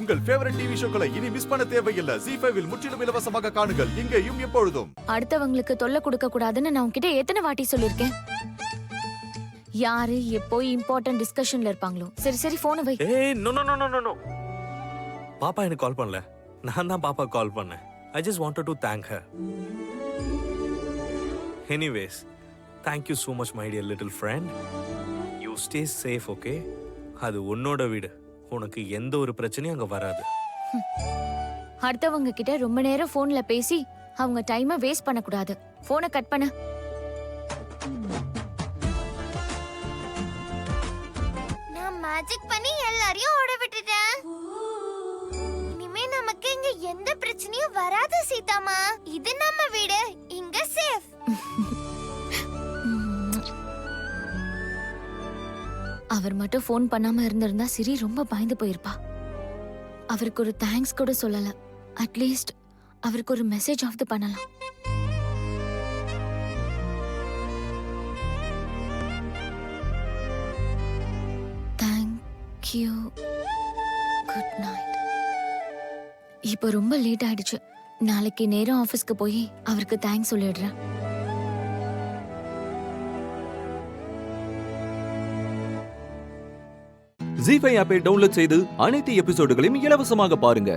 உங்கள் favourite TV ஷோக்களை இனி miss பண்ண தேவையில்லை. ZEE5 இல் முற்றிலும் இலவசமாக காணுங்கள். இங்கேயும் எப்பொழுதும். அடுத்தவங்களுக்கு தொல்லை கொடுக்க கூடாதுன்னு நான் உன்கிட்ட எத்தனை வாட்டி சொல்லிருக்கேன். யாரு எப்போ இம்பார்ட்டன்ட் டிஸ்கஷன்ல இருப்பாங்களோ. சரி சரி போன் வை. ஏய் no no no no no. பாப்பா எனக்கு கால் பண்ணல. நான் தான் பாப்பா கால் பண்ணேன். I just wanted to thank her. Anyways, thank you so much my dear little friend. You stay safe, okay? அது உன்னோட வீடு. உனக்கு எந்த ஒரு பிரச்சனையும் அங்க வராது. அடுத்தவங்க கிட்ட ரொம்ப நேரம் போன்ல பேசி அவங்க டைமை வேஸ்ட் பண்ண கூடாது. போனை கட் பண்ணு. நான் மேஜிக் பண்ணி எல்லாரையும் ஓட விட்டுட்டேன். இனிமே நமக்கு இங்க எந்த பிரச்சனையும் வராது சீதாமா. இது நம்ம வீடு. இங்க சேஃப். அவர் மட்டும் போன் பண்ணாம இருந்திருந்தா சிரி ரொம்ப பயந்து போயிருப்பா. அவருக்கு ஒரு தேங்க்ஸ் கூட சொல்லல. அட்லீஸ்ட் அவருக்கு ஒரு மெசேஜ் ஆஃப்து பண்ணலாம். Thank you. Good night. இப்போ ரொம்ப லேட் ஆயிடுச்சு. நாளைக்கு நேரம் ஆபீஸ்க்கு போய் அவருக்கு தேங்க்ஸ் சொல்லிடுறேன். ZEE5 ஆப்பை டவுன்லோட் செய்து அனைத்து எபிசோடுகளையும் இலவசமாக பாருங்க.